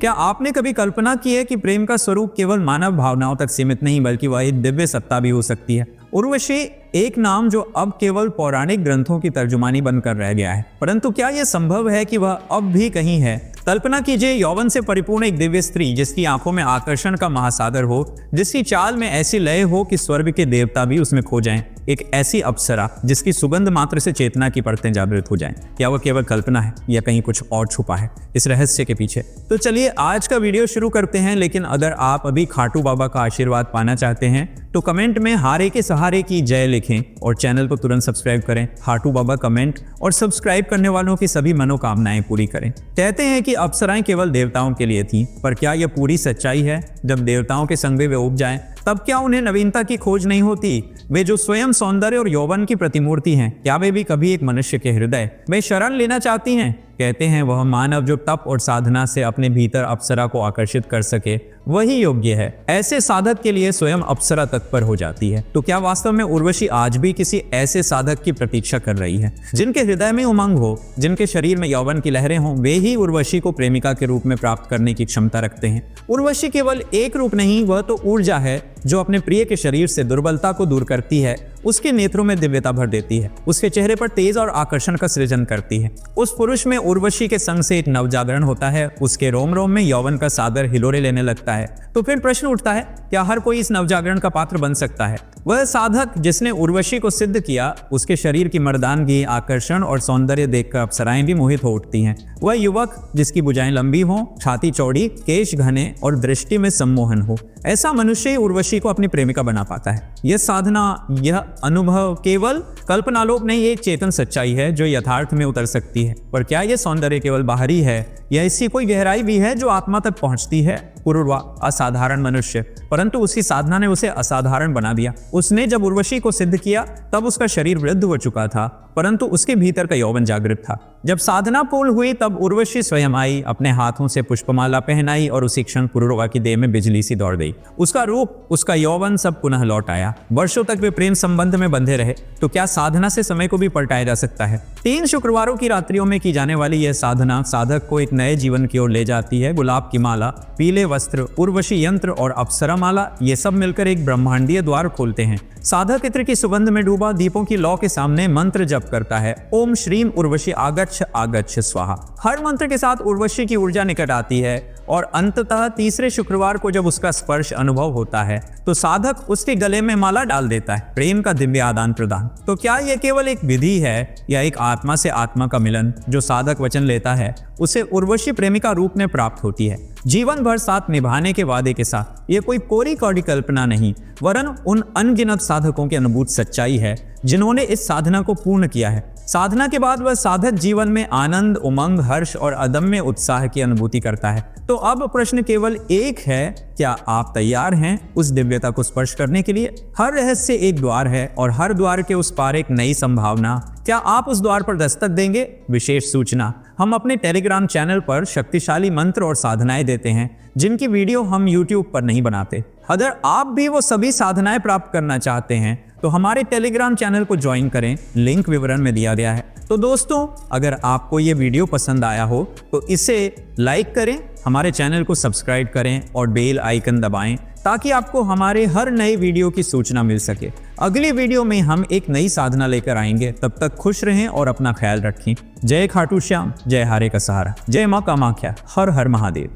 क्या आपने कभी कल्पना की है कि प्रेम का स्वरूप केवल मानव भावनाओं तक सीमित नहीं बल्कि वह एक दिव्य सत्ता भी हो सकती है। उर्वशी एक नाम जो अब केवल पौराणिक ग्रंथों की तर्जुमानी बनकर रह गया है, परंतु क्या यह संभव है कि वह अब भी कहीं है? कल्पना कीजिए यौवन से परिपूर्ण एक दिव्य स्त्री जिसकी आंखों में आकर्षण का महासागर हो, जिसकी चाल में ऐसी लय हो कि स्वर्ग के देवता भी उसमें खो जाएं। एक ऐसी अप्सरा जिसकी सुगंध मात्र से चेतना की परतें जागृत हो जाएं। क्या वह केवल कल्पना है या कहीं कुछ और छुपा है इस रहस्य के पीछे? तो चलिए आज का वीडियो शुरू करते हैं। लेकिन अगर आप अभी खाटू बाबा का आशीर्वाद पाना चाहते हैं तो कमेंट में हारे के सहारे की जय लिखें और चैनल को तुरंत सब्सक्राइब करें। खाटू बाबा कमेंट और सब्सक्राइब करने वालों की सभी मनोकामनाएं पूरी करें। कहते हैं कि अप्सराएं केवल देवताओं के लिए थीं, पर क्या यह पूरी सच्चाई है? जब देवताओं के संग वे उब जाएं तब क्या उन्हें नवीनता की खोज नहीं होती? वे जो स्वयं सौंदर्य और यौवन की प्रतिमूर्ति हैं, क्या वे भी कभी एक मनुष्य के हृदय में शरण लेना चाहती हैं? कहते हैं वह मानव जो तप और साधना से अपने भीतर अप्सरा को आकर्षित कर सके वही योग्य है। ऐसे साधक के लिए स्वयं अप्सरा तत्पर हो जाती है। तो क्या वास्तव में उर्वशी आज भी किसी ऐसे साधक की प्रतीक्षा कर रही है जिनके हृदय में उमंग हो, जिनके शरीर में यौवन की लहरें हों? वे ही उर्वशी को प्रेमिका के रूप में प्राप्त करने की क्षमता रखते हैं। उर्वशी केवल एक रूप नहीं, वह तो ऊर्जा है जो अपने प्रिय के शरीर से दुर्बलता को दूर करती है, उसके नेत्रों में दिव्यता भर देती है, उसके चेहरे पर तेज और आकर्षण का सृजन करती है। उस पुरुष में उर्वशी के संग से एक नवजागरण होता है, उसके रोम रोम में यौवन का सागर हिलोरे लेने लगता है। तो फिर प्रश्न उठता है, क्या हर कोई इस नवजागरण का पात्र बन सकता है? वह साधक जिसने उर्वशी को सिद्ध किया, उसके शरीर की मर्दानगी, आकर्षण और सौंदर्य देखकर अप्सराएं भी मोहित हो उठती हैं। वह युवक जिसकी भुजाएं लंबी हों, छाती चौड़ी, केश घने और दृष्टि में सम्मोहन हो, ऐसा मनुष्य ही उर्वशी को अपनी प्रेमिका बना पाता है। यह साधना, यह अनुभव केवल कल्पनालोक नहीं, एक चेतन सच्चाई है जो यथार्थ में उतर सकती है। पर क्या यह सौंदर्य केवल बाहरी है या इसकी कोई गहराई भी है जो आत्मा तक पहुंचती है? पूर्वा असाधारण मनुष्य, परंतु उसकी साधना ने उसे असाधारण बना दिया। उसने जब उर्वशी को सिद्ध किया तब उसका शरीर वृद्ध हो चुका था, परंतु उसके भीतर का यौवन जागृत था। जब साधना पूर्ण हुई तब उर्वशी स्वयं आई, अपने हाथों से पुष्पमाला पहनाई और उसी क्षण पुरुरवा की देह में बिजली सी दौड़ गई। उसका रूप, उसका यौवन सब पुनः लौट आया। वर्षों तक वे प्रेम संबंध में बंधे रहे। तो क्या साधना से समय को भी पलटाया जा सकता है? 3 शुक्रवारों की रात्रियों में की जाने वाली यह साधना साधक को एक नए जीवन की ओर ले जाती है। गुलाब की माला, पीले वस्त्र, उर्वशी यंत्र और अप्सरा माला, ये सब मिलकर एक ब्रह्मांडीय द्वार खोलते हैं। साधक इत्र की सुगंध में डूबा दीपों की लौ के सामने मंत्र जप करता है, ओम श्रीम उर्वशी आगच्छ आगच्छ स्वाहा। हर मंत्र के साथ उर्वशी की ऊर्जा निकट आती है और अंततः तीसरे शुक्रवार को जब उसका स्पर्श अनुभव होता है तो साधक उसके गले में माला डाल देता है। प्रेम का दिव्य आदान प्रदान। तो क्या यह केवल एक विधि है या एक आत्मा से आत्मा का मिलन? जो साधक वचन लेता है उसे उर्वशी प्रेमिका रूप में प्राप्त होती है, जीवन भर साथ निभाने के वादे के साथ। यह कोई कोरी कौड़ी कल्पना नहीं, वरन उन अनगिनत साधकों की अनुभूत सच्चाई है जिन्होंने इस साधना को पूर्ण किया है। साधना के बाद वह साधक जीवन में आनंद, उमंग, हर्ष और अदम्य उत्साह की अनुभूति करता है। तो अब प्रश्न केवल एक है, क्या आप तैयार हैं उस दिव्यता को स्पर्श करने के लिए? हर रहस्य एक द्वार है और हर द्वार के उस पार एक नई संभावना। क्या आप उस द्वार पर दस्तक देंगे? विशेष सूचना, हम अपने टेलीग्राम चैनल पर शक्तिशाली मंत्र और साधनाएं देते हैं जिनकी वीडियो हम YouTube पर नहीं बनाते। अगर आप भी वो सभी साधनाएं प्राप्त करना चाहते हैं तो हमारे टेलीग्राम चैनल को ज्वाइन करें, लिंक विवरण में दिया गया है। तो दोस्तों, अगर आपको ये वीडियो पसंद आया हो तो इसे लाइक करें, हमारे चैनल को सब्सक्राइब करें और बेल आइकन दबाएं ताकि आपको हमारे हर नए वीडियो की सूचना मिल सके। अगली वीडियो में हम एक नई साधना लेकर आएंगे। तब तक खुश रहें और अपना ख्याल रखें। जय खाटू श्याम, जय हारे का सहारा, जय मां कामाख्या, हर हर महादेव।